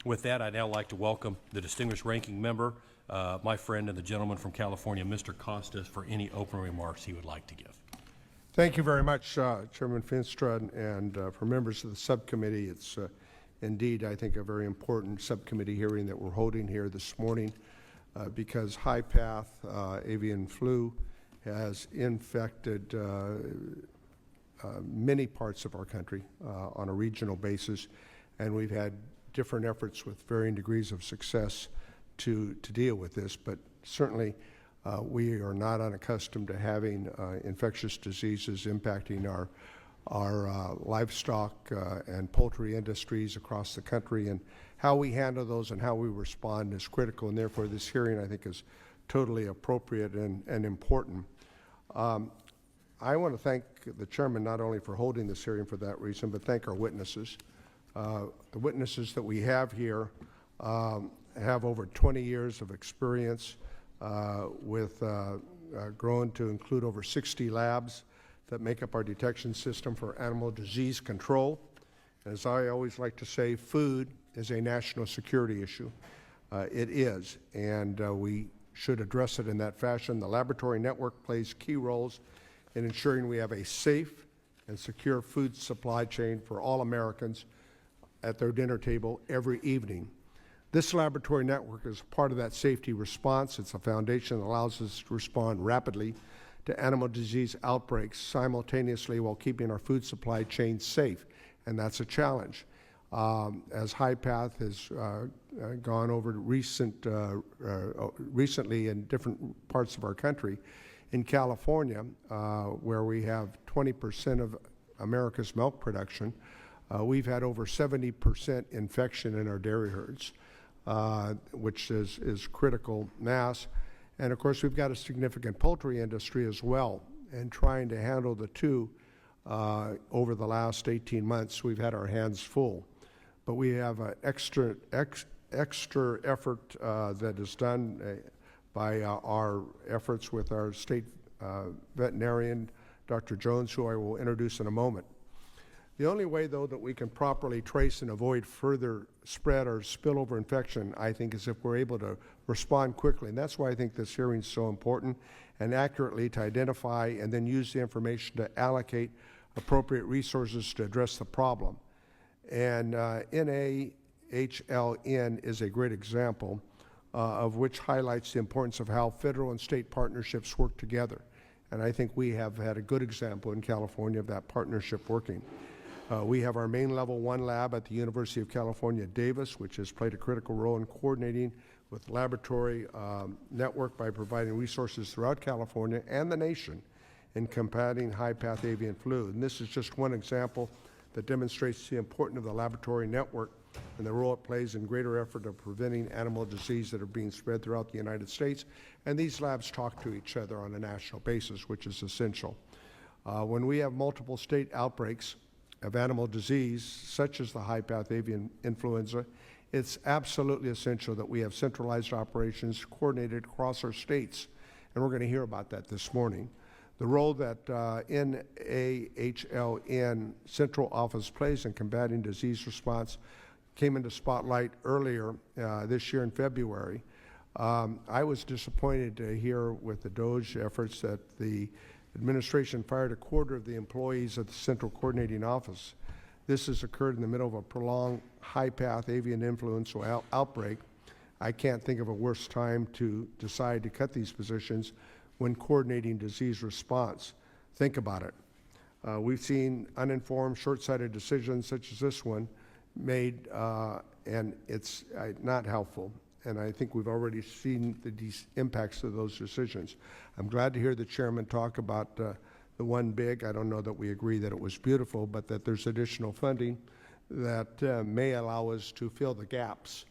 With that, I'd now like to welcome the distinguished ranking member, my friend and the gentleman from California, Mr. Costa, for any opening remarks he would like to give. Thank you very much, Chairman Finstra, and for members of the subcommittee. It's indeed, I think, a very important subcommittee hearing that we're holding here this morning because high-path avian flu has infected many parts of our country on a regional basis, and we've had different efforts with varying degrees of success to deal with this, but certainly we are not unaccustomed to having infectious diseases impacting our livestock and poultry industries across the country, and how we handle those and how we respond is critical, and therefore this hearing, I think, is totally appropriate and important. I want to thank the chairman not only for holding this hearing for that reason, but thank our witnesses. The witnesses that we have here have over 20 years of experience with grown to include over 60 labs that make up our detection system for animal disease control. As I always like to say, food is a national security issue. It is, and we should address it in that fashion. The laboratory network plays key roles in ensuring we have a safe and secure food supply chain for all Americans at their dinner table every evening. This laboratory network is part of that safety response. It's a foundation that allows us to respond rapidly to animal disease outbreaks simultaneously while keeping our food supply chain safe, and that's a challenge. As HighPath has gone over recently in different parts of our country, in California, where we have 20% of America's milk production, we've had over 70% infection in our dairy herds, which is critical mass. And of course, we've got a significant poultry industry as well. And trying to handle the two over the last 18 months, we've had our hands full. But we have an extra effort that is done by our efforts with our state veterinarian, Dr. Jones, who I will introduce in a moment. The only way, though, that we can properly trace and avoid further spread or spillover infection, I think, is if we're able to respond quickly. And that's why I think this hearing is so important, and accurately to identify and then use the information to allocate appropriate resources to address the problem. And NAHLN is a great example of which highlights the importance of how federal and state partnerships work together. And I think we have had a good example in California of that partnership working. We have our main level 1 lab at the University of California, Davis, which has played a critical role in coordinating with the laboratory network by providing resources throughout California and the nation in combating high-path avian flu. And this is just one example that demonstrates the importance of the laboratory network and the role it plays in greater effort of preventing animal disease that are being spread throughout the United States. And these labs talk to each other on a national basis, which is essential. When we have multiple state outbreaks of animal disease, such as the high-path avian influenza, it's absolutely essential that we have centralized operations coordinated across our states. And we're going to hear about that this morning. The role that NAHLN Central Office plays in combating disease response came into spotlight earlier this year in February. I was disappointed to hear with the DOGE efforts that the administration fired a quarter of the employees of the Central Coordinating Office. This has occurred in the middle of a prolonged high-path avian influenza outbreak. I can't think of a worse time to decide to cut these positions when coordinating disease response. Think about it. We've seen uninformed, short-sighted decisions such as this one made, and it's not helpful. And I think we've already seen the impacts of those decisions. I'm glad to hear the chairman talk about the one big. I don't know that we agree that it was beautiful, but that there's additional funding that may allow us to fill the gaps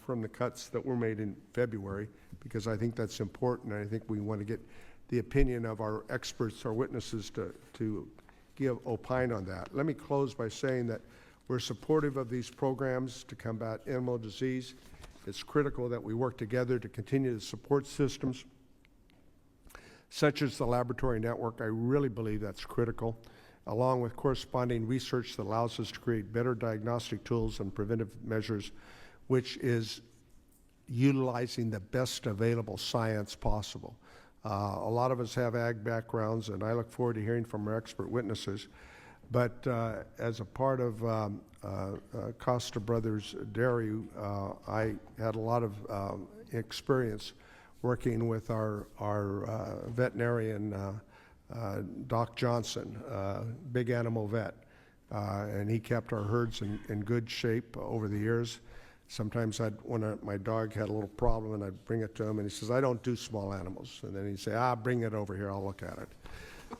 from the cuts that were made in February, because I think that's important, and I think we want to get the opinion of our experts, our witnesses, to give opine on that. Let me close by saying that we're supportive of these programs to combat animal disease. It's critical that we work together to continue to support systems such as the laboratory network. I really believe that's critical, along with corresponding research that allows us to create better diagnostic tools and preventive measures which is utilizing the best available science possible. A lot of us have ag backgrounds, and I look forward to hearing from our expert witnesses. But as a part of Costa Brothers Dairy, I had a lot of experience working with our veterinarian, Doc Johnson, big animal vet. And he kept our herds in good shape over the years. Sometimes when my dog had a little problem, and I'd bring it to him, and he says, "I don't do small animals." And then he'd say, "Bring it over here, I'll look at it."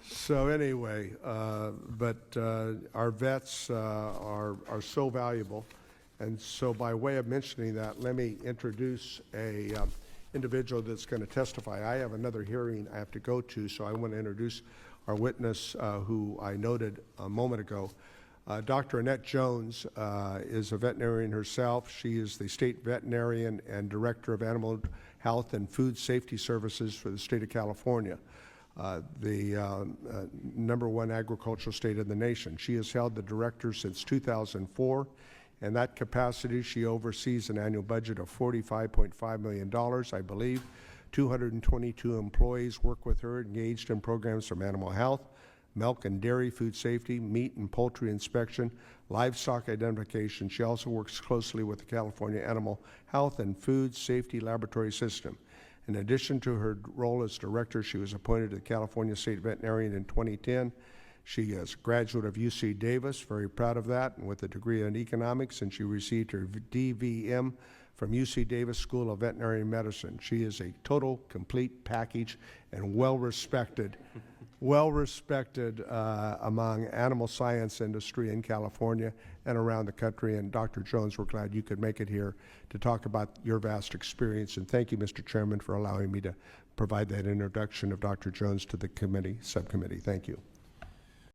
So anyway, but our vets are so valuable. And so by way of mentioning that, let me introduce a individual that's going to testify. I have another hearing I have to go to, so I want to introduce our witness who I noted a moment ago. Dr. Annette Jones is a veterinarian herself. She is the state veterinarian and director of animal health and food safety services for the state of California, the #1 agricultural state in the nation. She has held the director since 2004. In that capacity, she oversees an annual budget of $45.5 million, I believe. 222 employees work with her, engaged in programs from animal health, milk and dairy food safety, meat and poultry inspection, livestock identification. She also works closely with the California Animal Health and Food Safety Laboratory System. In addition to her role as director, she was appointed to the California State Veterinarian in 2010. She is a graduate of UC Davis, very proud of that, and with a degree in economics, and she received her DVM from UC Davis School of Veterinary Medicine. She is a total, complete package and well-respected among animal science industry in California and around the country. And Dr. Jones, we're glad you could make it here to talk about your vast experience. And thank you, Mr. Chairman, for allowing me to provide that introduction of Dr. Jones to the subcommittee. Thank you.